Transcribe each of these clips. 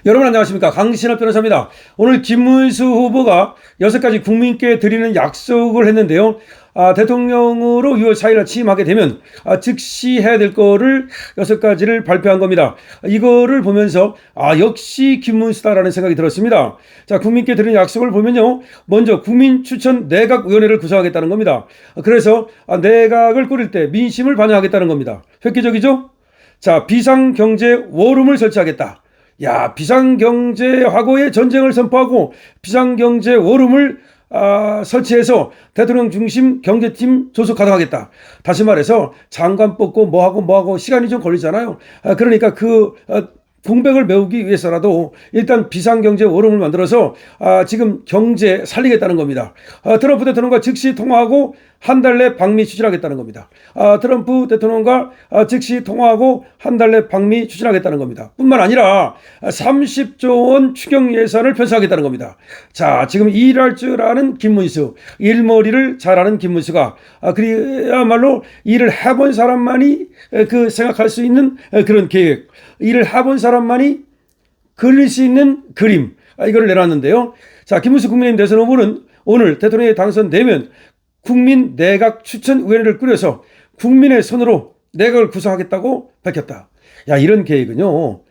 여러분 안녕하십니까, 강신업 변호사입니다. 오늘 김문수 후보가 6가지 국민께 드리는 약속을 했는데요. 대통령으로 6월 4일 취임하게 되면 즉시 해야 될 거를 6가지를 발표한 겁니다. 이거를 보면서 역시 김문수다라는 생각이 들었습니다. 자, 국민께 드리는 약속을 보면요, 먼저 국민추천 내각위원회를 구성하겠다는 겁니다. 그래서 내각을 꾸릴 때 민심을 반영하겠다는 겁니다. 획기적이죠? 자, 비상경제 워룸을 설치하겠다. 야, 비상경제하고의 전쟁을 선포하고 비상경제 워룸을 설치해서 대통령 중심 경제팀 조속 가동하겠다. 다시 말해서 장관 뽑고 뭐하고 시간이 좀 걸리잖아요. 그러니까 공백을 메우기 위해서라도 일단 비상경제 워룸을 만들어서 지금 경제 살리겠다는 겁니다. 트럼프 대통령과 즉시 통화하고 한 달 내 방미 추진하겠다는 겁니다. 트럼프 대통령과 즉시 통화하고 한 달 내 방미 추진하겠다는 겁니다. 뿐만 아니라 30조 원 추경 예산을 편성하겠다는 겁니다. 자, 지금 일할 줄 아는 김문수, 일머리를 잘하는 김문수가 그야말로 일을 해본 사람만이 생각할 수 있는 그런 계획, 일을 해본 사람만이 그릴 수 있는 그림, 이걸 내놨는데요. 자, 김문수 국민의힘 대선 후보는 오늘 대통령에 당선되면 국민 내각 추천위원회를 꾸려서 국민의 손으로 내각을 구성하겠다고 밝혔다. 야, 이런 계획은요,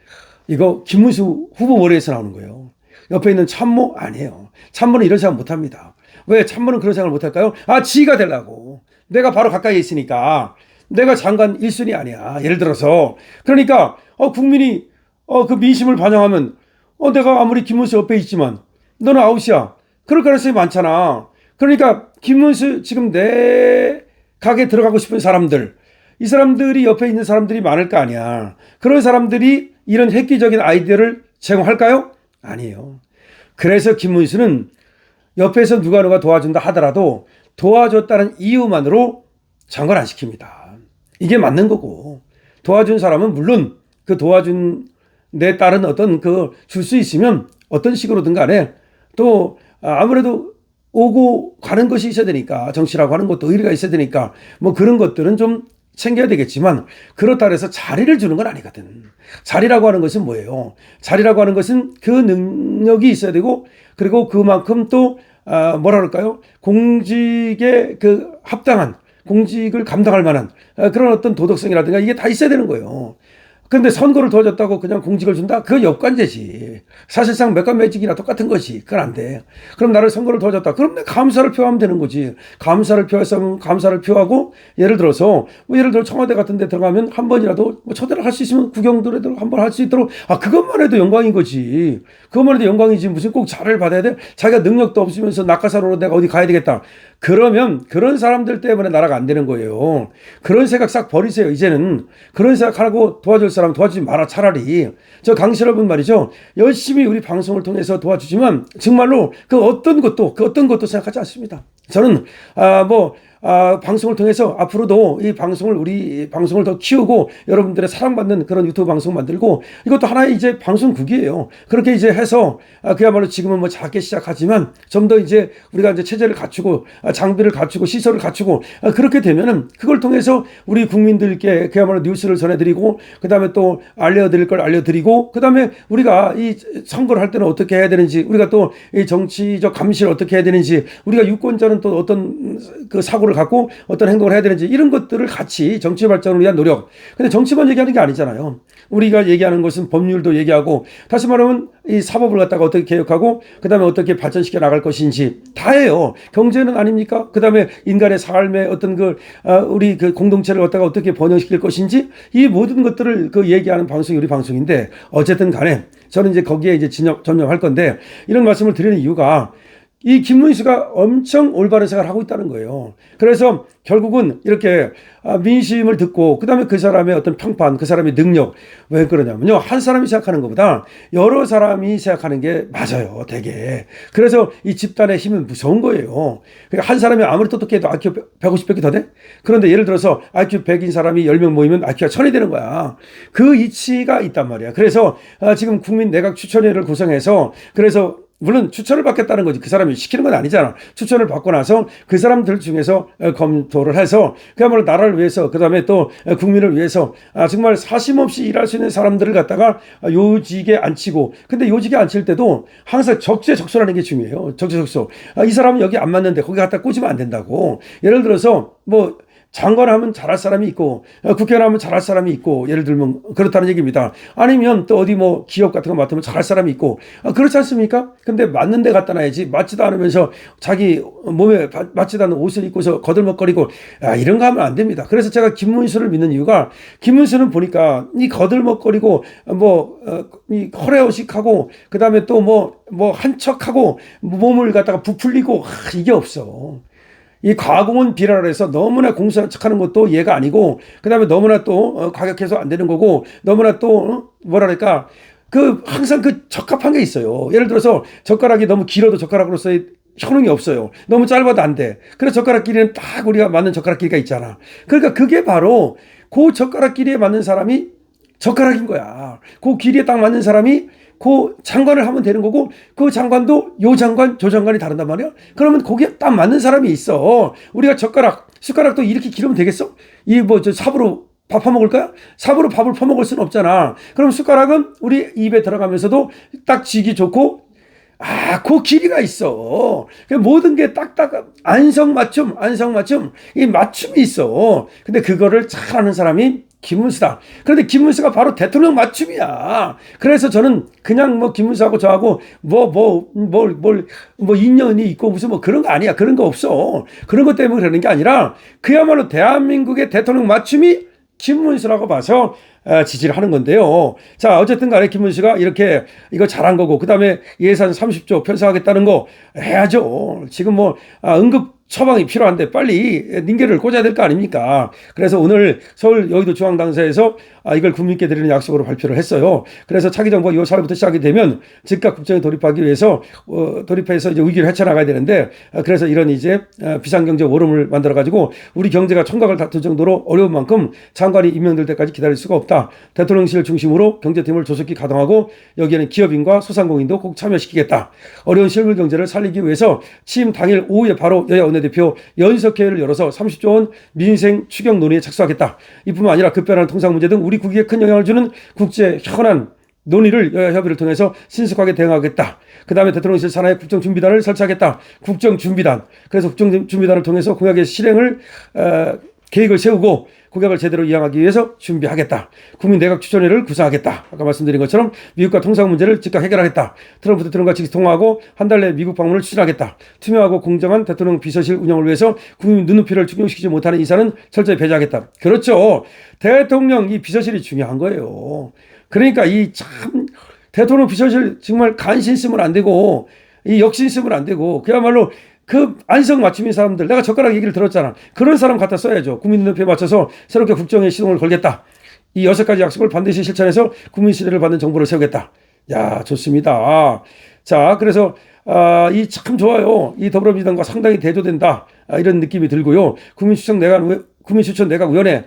이거 김문수 후보 머리에서 나오는 거예요. 옆에 있는 참모 아니에요. 참모는 이런 생각 못합니다. 왜 참모는 그런 생각을 못할까요? 지가 되려고. 내가 바로 가까이에 있으니까. 내가 장관 1순위 아니야. 예를 들어서. 그러니까 국민이 그 민심을 반영하면 내가 아무리 김문수 옆에 있지만 너는 아웃이야. 그럴 가능성이 많잖아. 그러니까 김문수 지금 내 가게 들어가고 싶은 사람들, 이 사람들이 옆에 있는 사람들이 많을 거 아니야. 그런 사람들이 이런 획기적인 아이디어를 제공할까요? 아니에요. 그래서 김문수는 옆에서 누가 도와준다 하더라도 도와줬다는 이유만으로 장관 안 시킵니다. 이게 맞는 거고, 도와준 사람은 물론 그 도와준 데 따른 어떤 줄 수 있으면 어떤 식으로든 간에 또 아무래도 오고 가는 것이 있어야 되니까, 정치라고 하는 것도 의리가 있어야 되니까 뭐 그런 것들은 좀 챙겨야 되겠지만, 그렇다 해서 자리를 주는 건 아니거든. 자리라고 하는 것은 뭐예요? 자리라고 하는 것은 그 능력이 있어야 되고, 그리고 그만큼 또 뭐라 그럴까요? 공직에 합당한, 공직을 감당할 만한 그런 어떤 도덕성이라든가 이게 다 있어야 되는 거예요. 근데 선거를 도와줬다고 그냥 공직을 준다? 그건 역관제지. 사실상 몇관매직이나 똑같은 거지. 그건 안 돼. 그럼 나를 선거를 도와줬다. 그럼 내가 감사를 표하면 되는 거지. 감사를 표했으면 감사를 표하고, 예를 들어 청와대 같은 데 들어가면 한 번이라도 초대를 할 수 있으면 구경도라도 한번 할 수 있도록, 그것만 해도 영광인 거지. 그것만 해도 영광이지. 무슨 꼭 잘을 받아야 돼? 자기가 능력도 없으면서 낙하산으로 내가 어디 가야 되겠다. 그러면 그런 사람들 때문에 나라가 안 되는 거예요. 그런 생각 싹 버리세요. 이제는 그런 생각하고 도와줄 사람 도와주지 마라. 차라리 저 강실업은 말이죠, 열심히 우리 방송을 통해서 도와주지만 정말로 그 어떤 것도 생각하지 않습니다. 저는 방송을 통해서 앞으로도 우리 방송을 더 키우고 여러분들의 사랑받는 그런 유튜브 방송 만들고, 이것도 하나의 이제 방송국이에요. 그렇게 이제 해서 그야말로 지금은 뭐 작게 시작하지만 좀 더 이제 우리가 이제 체제를 갖추고 장비를 갖추고 시설을 갖추고 그렇게 되면은 그걸 통해서 우리 국민들께 그야말로 뉴스를 전해드리고, 그 다음에 또 알려드릴 걸 알려드리고, 그 다음에 우리가 이 선거를 할 때는 어떻게 해야 되는지, 우리가 또 이 정치적 감시를 어떻게 해야 되는지, 우리가 유권자는 또 어떤 사고를 갖고 어떤 행동을 해야 되는지, 이런 것들을 같이 정치 발전을 위한 노력. 근데 정치만 얘기하는 게 아니잖아요. 우리가 얘기하는 것은 법률도 얘기하고, 다시 말하면 이 사법을 갖다가 어떻게 개혁하고, 그 다음에 어떻게 발전시켜 나갈 것인지 다예요. 경제는 아닙니까? 그 다음에 인간의 삶의 어떤 우리 공동체를 갖다가 어떻게 번영시킬 것인지, 이 모든 것들을 얘기하는 방송이 우리 방송인데, 어쨌든 간에 저는 이제 거기에 이제 전념할 건데, 이런 말씀을 드리는 이유가 이 김문수가 엄청 올바른 생각을 하고 있다는 거예요. 그래서 결국은 이렇게 민심을 듣고, 그 다음에 그 사람의 어떤 평판, 그 사람의 능력, 왜 그러냐면요, 한 사람이 생각하는 것보다 여러 사람이 생각하는 게 맞아요, 되게. 그래서 이 집단의 힘은 무서운 거예요. 그러니까 한 사람이 아무리 똑똑해도 IQ 150밖에 더 돼? 그런데 예를 들어서 IQ 100인 사람이 10명 모이면 IQ가 1000이 되는 거야. 그 이치가 있단 말이야. 그래서 지금 국민 내각 추천위를 구성해서, 그래서 물론 추천을 받겠다는 거지. 그 사람이 시키는 건 아니잖아. 추천을 받고 나서 그 사람들 중에서 검토를 해서 그야말로 나라를 위해서 그다음에 또 국민을 위해서 정말 사심없이 일할 수 있는 사람들을 갖다가 요직에 앉히고 근데 요직에 앉힐 때도 항상 적재적소라는 게 중요해요. 적재적소. 이 사람은 여기 안 맞는데 거기 갖다 꽂으면 안 된다고. 예를 들어서 뭐 장관 하면 잘할 사람이 있고 국회의원 하면 잘할 사람이 있고 예를 들면 그렇다는 얘기입니다. 아니면 또 어디 뭐 기업 같은 거 맡으면 잘할 사람이 있고 그렇지 않습니까? 근데 맞는 데 갖다 놔야지 맞지도 않으면서 자기 몸에 맞지도 않는 옷을 입고서 거들먹거리고 이런 거 하면 안 됩니다. 그래서 제가 김문수를 믿는 이유가 김문수는 보니까 이 거들먹거리고 이 허례허식하고 그다음에 또 뭐 한척하고 몸을 갖다가 부풀리고 이게 없어. 이 과공은 비라해서 너무나 공손한 척하는 것도 얘가 아니고 그다음에 너무나 또 과격해서 안 되는 거고 너무나 또 뭐랄까 항상 적합한 게 있어요. 예를 들어서 젓가락이 너무 길어도 젓가락으로서의 효능이 없어요. 너무 짧아도 안 돼. 그래서 젓가락 길이는 딱 우리가 맞는 젓가락 길이가 있잖아. 그러니까 그게 바로 그 젓가락 길이에 맞는 사람이 젓가락인 거야. 그 길이에 딱 맞는 사람이 그 장관을 하면 되는 거고 그 장관도 요 장관 저 장관이 다른단 말이야. 그러면 거기에 딱 맞는 사람이 있어. 우리가 숟가락도 이렇게 기르면 되겠어? 저 삽으로 밥 퍼먹을까요? 삽으로 밥을 퍼먹을 수는 없잖아. 그럼 숟가락은 우리 입에 들어가면서도 딱 쥐기 좋고 그 길이가 있어. 모든 게 딱딱 안성맞춤 이 맞춤이 있어. 근데 그거를 잘하는 사람이 김문수다. 그런데 김문수가 바로 대통령 맞춤이야. 그래서 저는 그냥 김문수하고 저하고 인연이 있고 무슨 그런 거 아니야. 그런 거 없어. 그런 것 때문에 그러는 게 아니라 그야말로 대한민국의 대통령 맞춤이 김문수라고 봐서 지지를 하는 건데요. 자, 어쨌든 간에 김문수가 이렇게 이거 잘한 거고, 그 다음에 예산 30조 편성하겠다는 거 해야죠. 지금 응급 처방이 필요한데 빨리 닌게를 꽂아야 될 거 아닙니까? 그래서 오늘 서울 여의도 중앙당사에서 이걸 국민께 드리는 약속으로 발표를 했어요. 그래서 차기 정부가 6월 4일부터 시작이 되면 즉각 국정에 돌입하기 위해서 돌입해서 이제 위기를 헤쳐나가야 되는데 그래서 이런 이제 비상경제 워룸을 만들어가지고 우리 경제가 총각을 다툴 정도로 어려운 만큼 장관이 임명될 때까지 기다릴 수가 없다. 대통령실을 중심으로 경제팀을 조속히 가동하고 여기에는 기업인과 소상공인도 꼭 참여시키겠다. 어려운 실물 경제를 살리기 위해서 취임 당일 오후에 바로 여야 원내대표 연석회의를 열어서 30조 원 민생 추경 논의에 착수하겠다. 이뿐만 아니라 급변하는 통상 문제 등 우리 국익에 큰 영향을 주는 국제 현안 논의를 여야 협의를 통해서 신속하게 대응하겠다. 그 다음에 대통령실 산하의 국정준비단을 설치하겠다. 국정준비단. 그래서 국정준비단을 통해서 공약의 실행을 계획을 세우고 국약을 제대로 이행하기 위해서 준비하겠다. 국민 내각 추천회를 구성하겠다. 아까 말씀드린 것처럼 미국과 통상 문제를 즉각 해결하겠다. 트럼프 대통령과 즉시 통화하고 한 달 내 미국 방문을 추진하겠다. 투명하고 공정한 대통령 비서실 운영을 위해서 국민 눈높이를 충족시키지 못하는 인사는 철저히 배제하겠다. 그렇죠. 대통령 이 비서실이 중요한 거예요. 그러니까 대통령 비서실 정말 간신 쓰면 안 되고 이 역신 쓰면 안 되고 그야말로 안성맞춤인 사람들, 내가 젓가락 얘기를 들었잖아. 그런 사람 갖다 써야죠. 국민 눈높이에 맞춰서 새롭게 국정에 시동을 걸겠다. 이 6가지 약속을 반드시 실천해서 국민 신뢰를 받는 정부를 세우겠다. 야, 좋습니다. 자, 그래서 이 참 좋아요. 이 더불어민주당과 상당히 대조된다. 이런 느낌이 들고요. 국민추천 내각위원회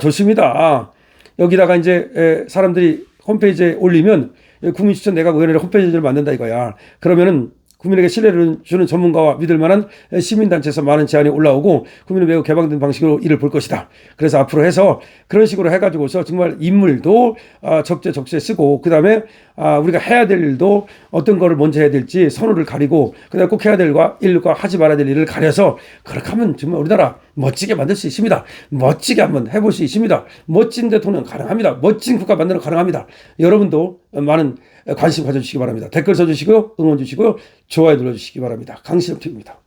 좋습니다. 여기다가 이제 사람들이 홈페이지에 올리면 국민추천 내각위원회를 홈페이지를 만든다 이거야. 그러면은 국민에게 신뢰를 주는 전문가와 믿을 만한 시민단체에서 많은 제안이 올라오고 국민은 매우 개방된 방식으로 일을 볼 것이다. 그래서 앞으로 해서 그런 식으로 해가지고서 정말 인물도 적재적소에 쓰고 그 다음에 우리가 해야 될 일도 어떤 거를 먼저 해야 될지 선호를 가리고 그 다음에 꼭 해야 될 일과 하지 말아야 될 일을 가려서 그렇게 하면 정말 우리나라 멋지게 만들 수 있습니다. 멋지게 한번 해볼 수 있습니다. 멋진 대통령 가능합니다. 멋진 국가 만드는 가능합니다. 여러분도 많은 관심 가져주시기 바랍니다. 댓글 써주시고요. 응원 주시고요. 좋아요 눌러주시기 바랍니다. 강신업 TV입니다.